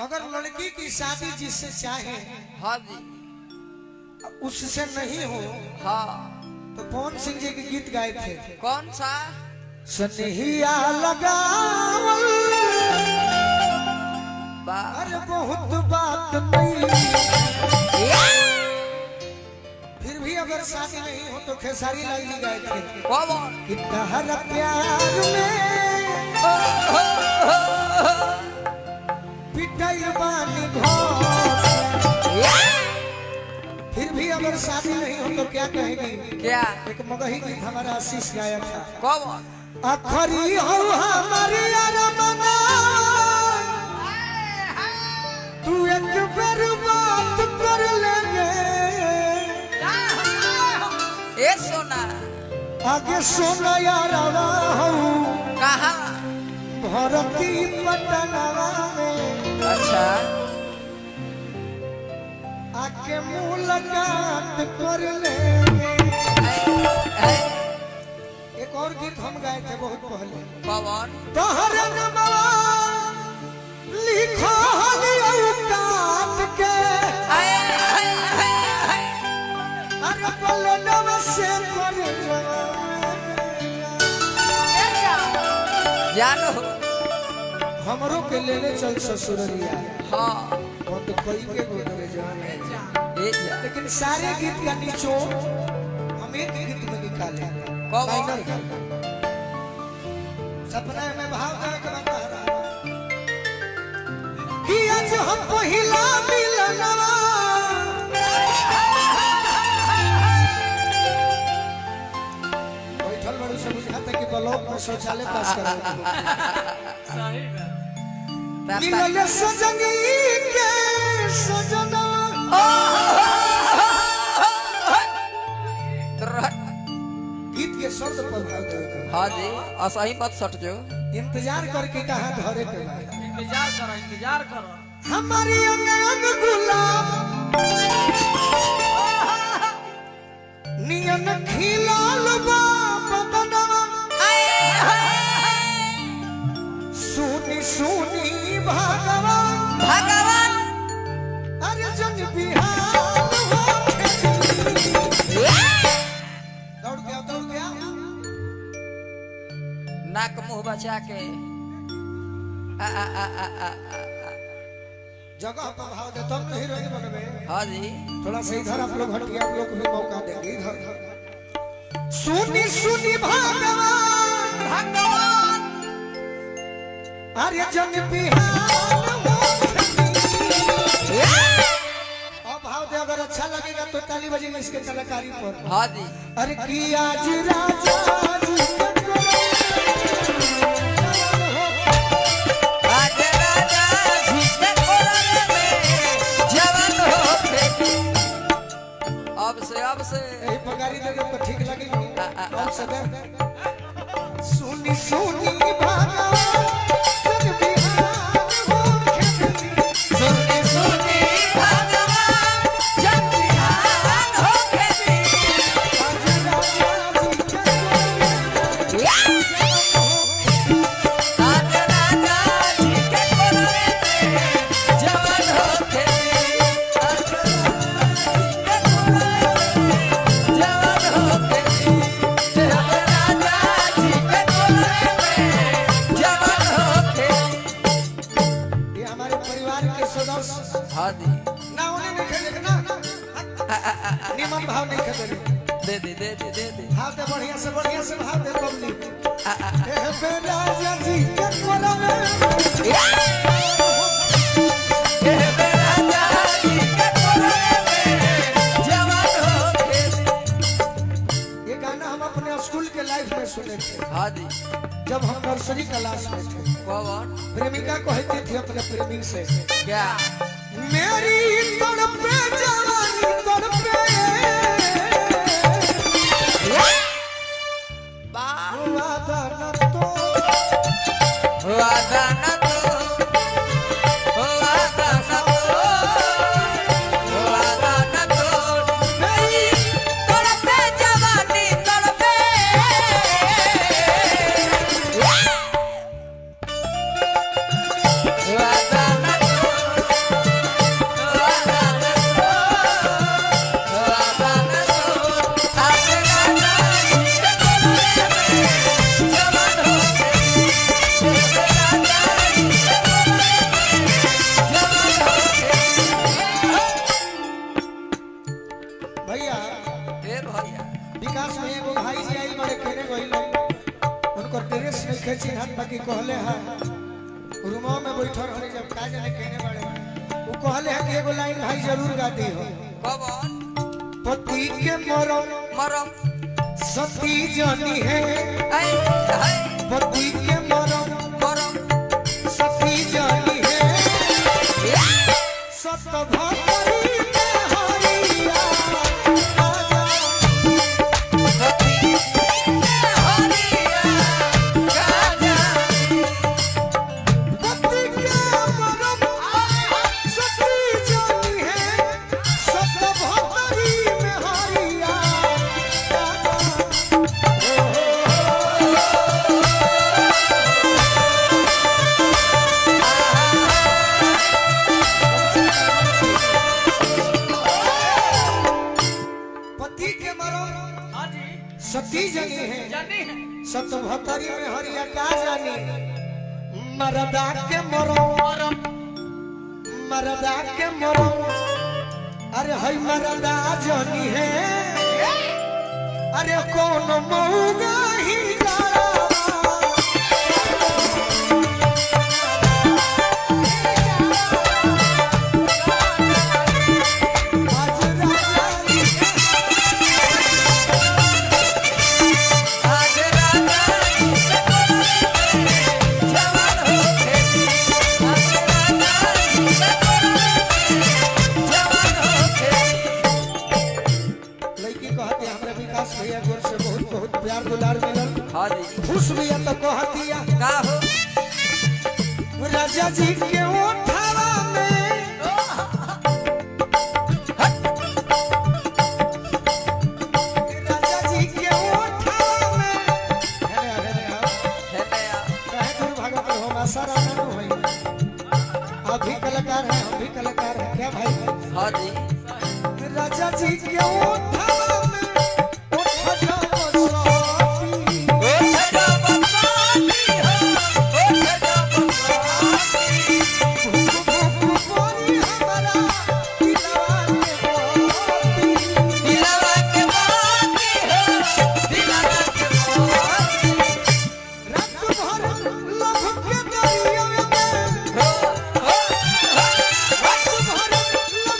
अगर लड़की की शादी जिससे चाहे हाँ जी उससे नहीं हो हाँ तो पवन सिंह जी के गीत गाए थे। कौन सा सनहिया लगावल अरे बहुत बात नहीं फिर भी अगर शादी नहीं हो तो खेसारी लाल जी गाए थे कौन कि तहर प्यार में पिटाई बानी घोर फिर भी अगर शादी नहीं हो तो क्या कहेगी क्या एक मगही गीत हमारा आशीष गाया था कौन आखरी हो हमारी अरमाना तू एक बार बात कर लेंगे ए सोना आगे सोना यार कहा भरती पटनवा में अच्छा आके मुलाकात कर लेंगे। एक और गीत हम गाए थे बहुत पहले कौन तोहरे नमवा लिखा औकात के अरे पलनवा से कर जानो हमरो के लेले चल ससुररिया हाँ बंद कई के गोदरे जान है ए जा लेकिन सारे गीत का निचोड़ हम एक गीत में निकाले कौन सपना में भाव गाने के बाद बहरा कि आज हम पहिला मिलनवा बैठल बड़ू से बुझाता कि ब्लॉक में शौचालय पास करावे मिलल सजनी के सजना गीत के शब्द पर भाव देवे के हाँ जी असही मत सट जो इंतजार करके कहां धरे के बाद इंतजार करो हमारी अंग अंग गुलाब नियन खिलाल बा बदनवा सुनी सुनी भगवान भगवान अरे जन बिहार दौड़ गया नाक मुंह बचा के आ आ आ आ आ आ जगह पर भाव दे तब तो हीरोइन बनबे। हाँ जी थोड़ा सा इधर आप लोग हटिए आप लोग को भी मौका देंगे इधर सुनी सुनी भगवान भगवान अरे जन बिहार अब भाव दे अगर अच्छा लगेगा तो ताली बजेगी इसके कलाकारी पर। हाँ जी अरे की आज राजा जी आज राजा जी के कोरवे में जवान हो फेंकी। अब से यही पगारी दे दो तो ठीक लगेगी। अब से दे सुनी सुनी भगवान जन बिहार हो खेती सुनी सुनी भगवान जब बिहान हो खेती आज राजा जी के आज राजा जी के कोरवे में जवान हो खेती आज राजा जी के कोरवे में जवान हो खेती आज राजा जी के कोरवे में जवान हो खेती। ये हमारे परिवार के सदस्य हाँ जी ना उन्हें नहीं खेले ना निमन भाव नहीं खेले दे भाव दे बढ़िया से भाव दे पब्लिक ए बे राजा जी के कोरवे ये गाना हम अपने स्कूल के लाइफ में सुने थे हाँ जी जब हम नर्सरी क्लास में थे। कौन प्रेमिका कहती थी अपने प्रेमी से क्या मेरी तड़पे जवानी तड़पे वादा न तो वादा न तो वादा न तो वादा न तो नहीं तड़पे जवानी तड़पे नइखे चिन्हत बाकी कहले है रूमो में बैठल रहनी जब का जाने कहने बड़े वो कहले है कि एगो लाइन भाई जरूर गाती हो कौन पति के मरम मरम सती जानी है हाय हाय पति के मरम मरम सती जानी है सत भक्ति में हरिया सती हरिया गाजा पति के मरम सती जानी है सत भक्ति में हरिया पति के मरम हाँ जी सती जनी है जानी है सतभतरी में हरिया का जानी मरदा के मरम मरदा के मरम अरे हई मरदा जानी है अरे कौन मऊगा ही गाड़ा आज राजा आज राजा जवान हो खेती आज राजा जवान हो खेती लड़की कहते हमरा विकास भैया गोर से बहुत बहुत प्यार दुलार मिलल हाँ जी खुश भैया तो कहतिया का हो राजा जी के ओठावा में राजा जी के ओठावा में है नया कहे दूर भागत हो मासारा न होई आप भी कलाकार हैं हम भी कलाकार हैं क्या भाई हाँ जी राजा जी के ओठावा में ओठा जाओ सोती ओ सदा बसाती हो ओ सदा बसाती भूख हमारा दिलवा के मोती दिलवा के बाती हो दिलवा के बाती रात भर लभ के दरिया में हो हो रात भर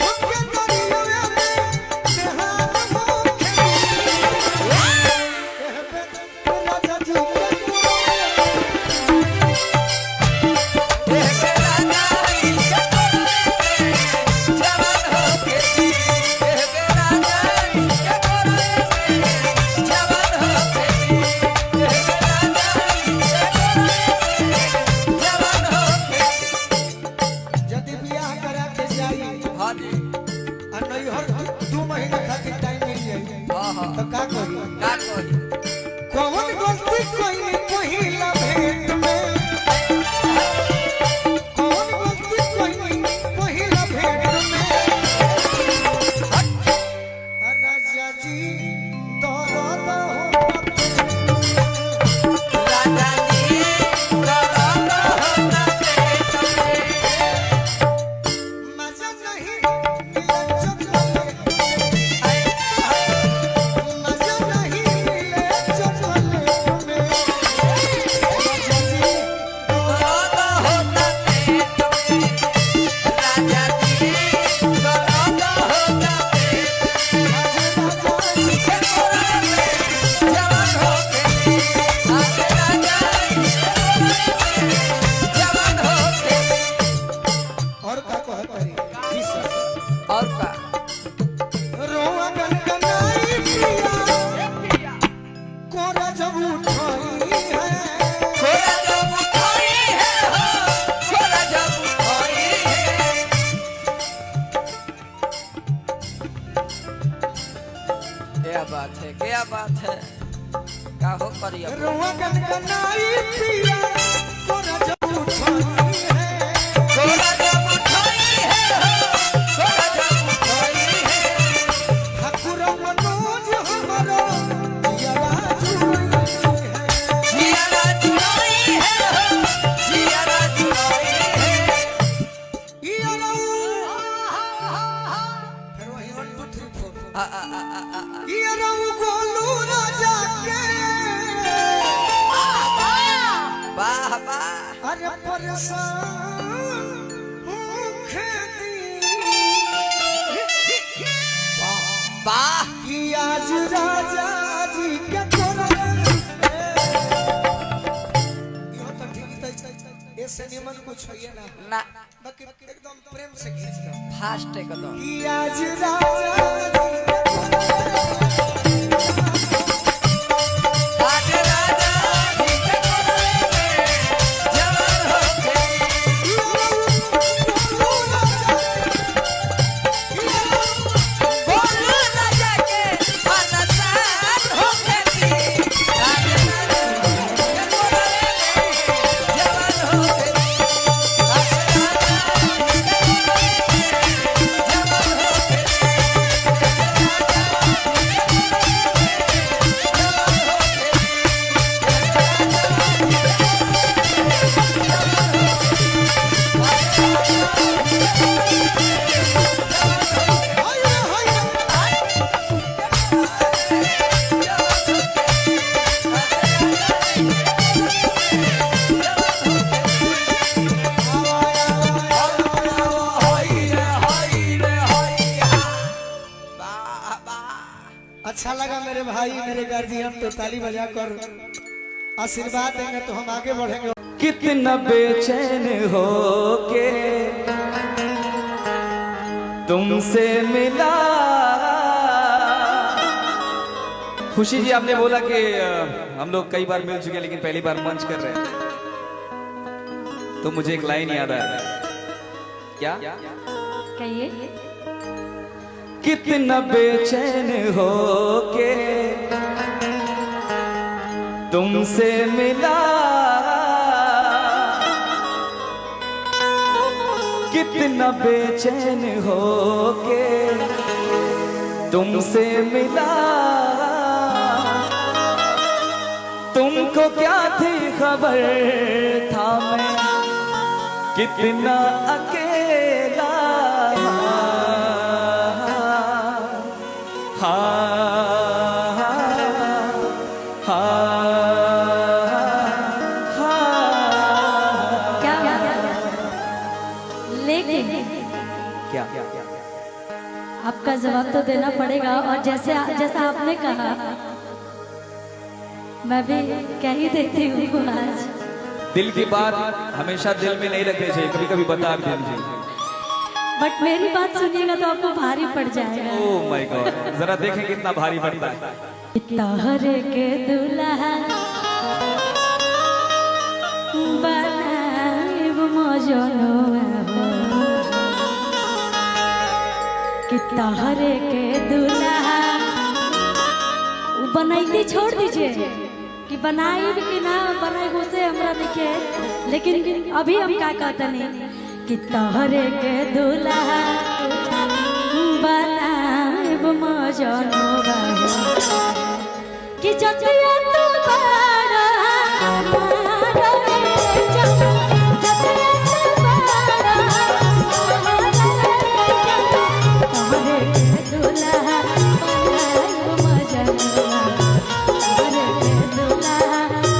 लभ के दरिया में वाह वाह अरे परेशान होके दी वाह कि आज राजा जी के तोरा यो तो ठीक है ऐसे निमन कुछ है ना ना बाकी एकदम प्रेम से खींच लो फास्ट एकदम कि आज राजा जी के आज राजा जी के कोरवे में जवान होके बोल राजा के अनसान होके दी आज राजा जी के कोरवे में जवान होके दी आज राजा जी के कोरवे में जवान होके अच्छा लगा मेरे भाई मेरे गार्जियन तो ताली बजाकर आशीर्वाद देंगे तो हम आगे बढ़ेंगे। कितना बेचैन हो के तुमसे मिला। खुशी जी आपने बोला कि हम लोग कई बार मिल चुके हैं लेकिन पहली बार मंच कर रहे हैं, तो मुझे एक लाइन याद आ रहा है। क्या कहिए। कितना बेचैन हो के तुमसे मिला, कितना बेचैन हो के तुमसे मिला। तुमको क्या थी खबर था मैं कितना अकेला। लेकिन क्या आपका जवाब तो देना पड़ेगा, और जैसा आपने कहा मैं भी कह ही देती हूँ आज। दिल की बात हमेशा दिल में नहीं रखनी चाहिए, कभी कभी बता भी दीजिए। बट मेरी बात सुनिएगा तो आपको भारी पड़ जाएगा। ओह माय गॉड, जरा देखें कितना भारी पड़ता है। तोहरे के दुल्हा बनाइब मजनुआ हो, कि तोहरे के दुल्हा बनैती छोड़ दीजिए कि बनाइब कि ना बनाइब उसे हमरा देखे, लेकिन अभी हम क्या कहते नहीं कि तोहरे के दुल्हा बनाइब मजनुआ हो, कि जतिया तू बारा मारा रे जतिया तू बारा मारा रे तोहरे के दुल्हा बनाइब मजनुआ, तोहरे के दुल्हा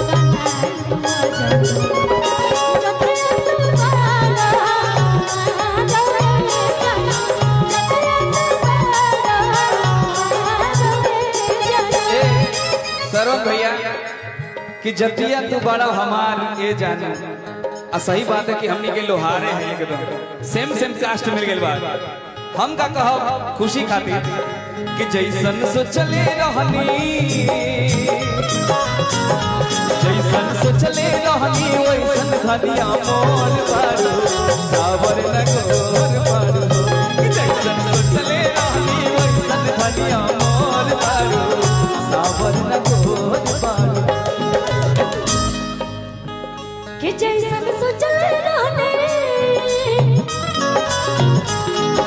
बनाइब मजनुआ, जतिया तू बारा मारा रे जतिया तू बारा सरवन भैया कि जतिया तू बड़ा हमार ये जाना, आ सही बात है कि हमनी के लोहारे हैं एकदम सेम कास्ट मिल गइल बा। हम का कहब खुशी खातिर कि जैसन सोचले रहनी, जैसन सोचले रहनी वैसन धनिया मोर बारू सावर न गोर बारू, कि जैसन सोचले रहनी वैसन धनिया मोर बारू सावर न गोर बारू। कि जैसन सोचले रहने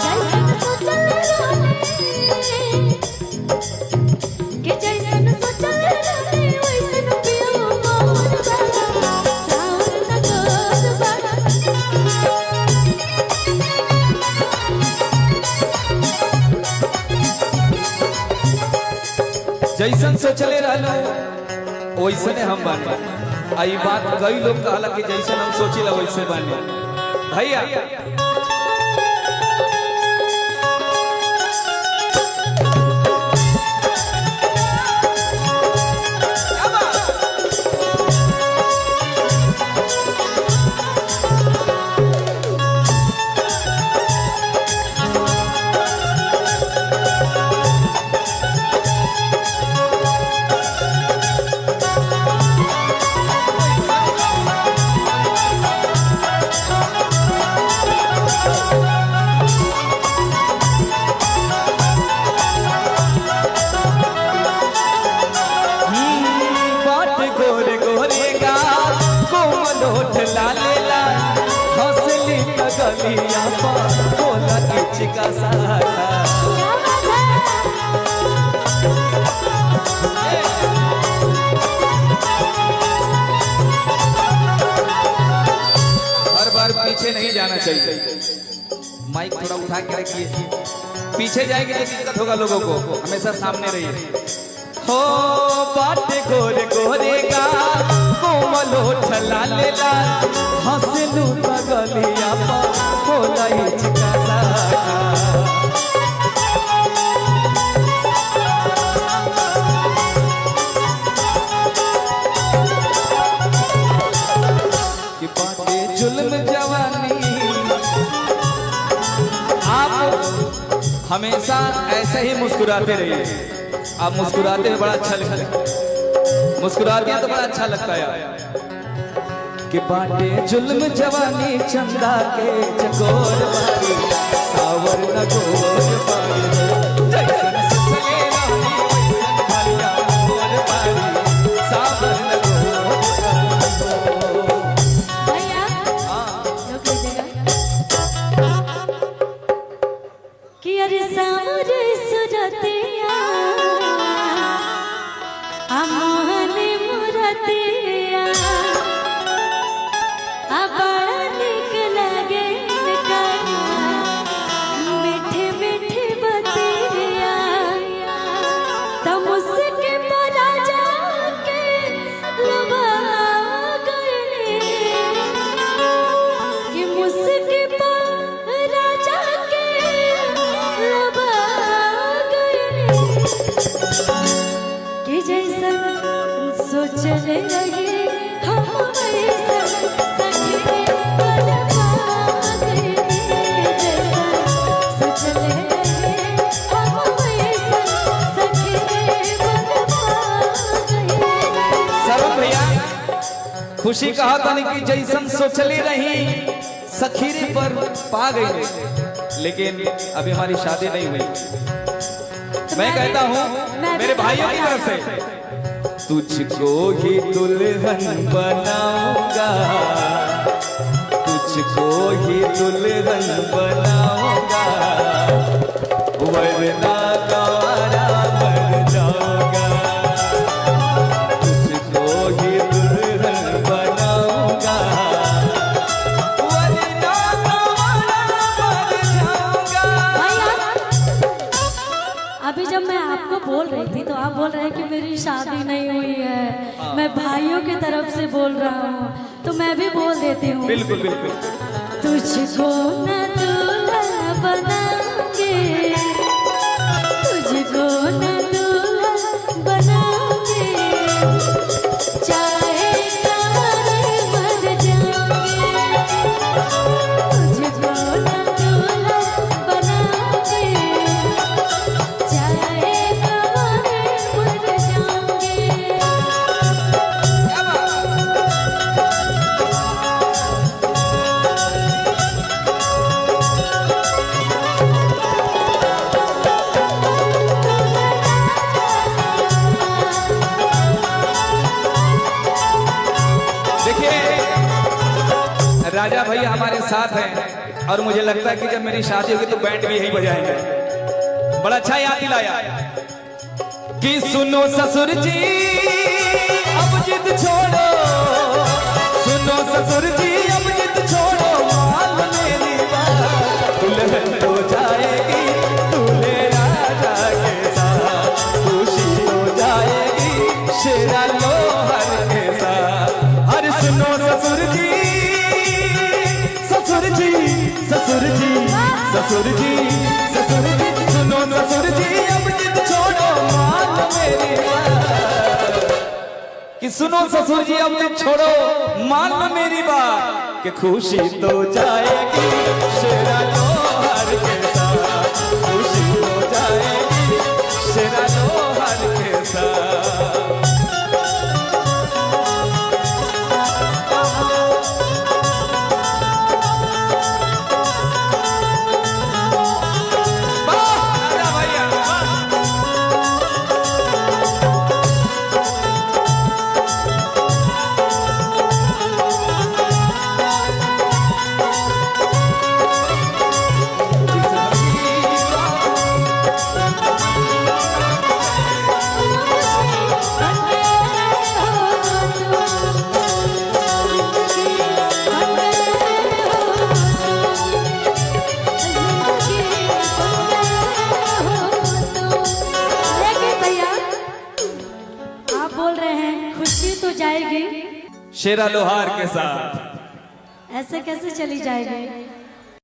जैसन सोचले रहने कि जैसन सोचले रहने वैसन पियो मोर बारा सावर न गोर बारा। जैसन सोचले रहलो वैसने हम बानी, आई बात कई लोग कहला कि जैसे हम सोचिला वैसे बने भैया। गलिया पर बोला चिका सारा हर बार पीछे नहीं जाना चाहिए। माइक थोड़ा उठा के रखिए, पीछे जाएंगे तो दिक्कत होगा लोगों को, हमेशा सामने रहिए। हो बाटे गोरे गोरे गा कोमल होठ लालेला हंसलू गलिया पर बोला चिका सारा कि बाटे जुल्म जवानी। आप हमेशा ऐसे ही मुस्कुराते रहिए, आप मुस्कुराते हैं बड़ा अच्छा लगता है, मुस्कुराते हैं तो बड़ा अच्छा लगता है। कि बाटे जुल्म जवानी चंदा के चकोर बारी सावर न गोर बारी जैसन सचले रानी वैसन भरिया गोर बारी सावर न गोर। भैया रुक लीजिएगा कि अरे सामरे सुरतिया अमोहन मुरतिया बड़ा निक लगे मीठे मीठे बतिया तब उसके परा जाके लबा गए कि मुझके परा जाके लबा गए कि जैसा सोच रहे हम वैसा खुशी कहा था कि जैसन सोचली रही सखीरी पर पा गई, लेकिन अभी हमारी शादी नहीं हुई। मैं कहता हूँ मेरे भाइयों की तरफ से तुझको ही दुल्हन बनाऊंगा, तुझको ही दुल्हन बनाऊंगा वरना गवारा बन जाऊंगा, तुझको ही दुल्हन बनाऊंगा वरना गवारा बन जाऊंगा। अभी जब मैं आपको बोल रही थी तो आप बोल रहे हैं कि मेरी शादी नहीं हुई है, मैं भाइयों की तरफ से बोल रहा हूँ तो मैं भी बोल देती हूँ। बिल्कुल बिल्कुल। तुझको न दूल्हा बनाऊंगे, तुझको न दूल्हा बनाऊंगे, चाहे कारे मर जाऊंगे, तुझको न दूल्हा बनाऊंगे, चाहे कारे मर जाऊंगे। राजा भैया हमारे साथ हैं और मुझे लगता है कि जब मेरी शादी होगी तो बैंड भी यही बजाएंगे। बड़ा अच्छा याद दिलाया कि सुनो ससुर जी अब जिद छोड़ो, सुनो ससुर जी अब जिद छोड़ो, मान मेरी बात दुल्हन हो जाएगी दूल्हे राजा के साथ, खुशी हो जाएगी शेरा लोहर के साथ। जी ससुर जी ससुर जी ससुर जी ससुर जी सुनो ससुर जी अब जिद छोड़ो मान मेरी बात कि सुनो ससुर जी अब जिद छोड़ो मान लो मेरी बात कि खुशी तो जाएगी शेरा लोहार के साथ खुशी तो जाएगी शेरा लोहार के साथ जाएगी शेरा लोहार के साथ ऐसे कैसे चली जाएगी?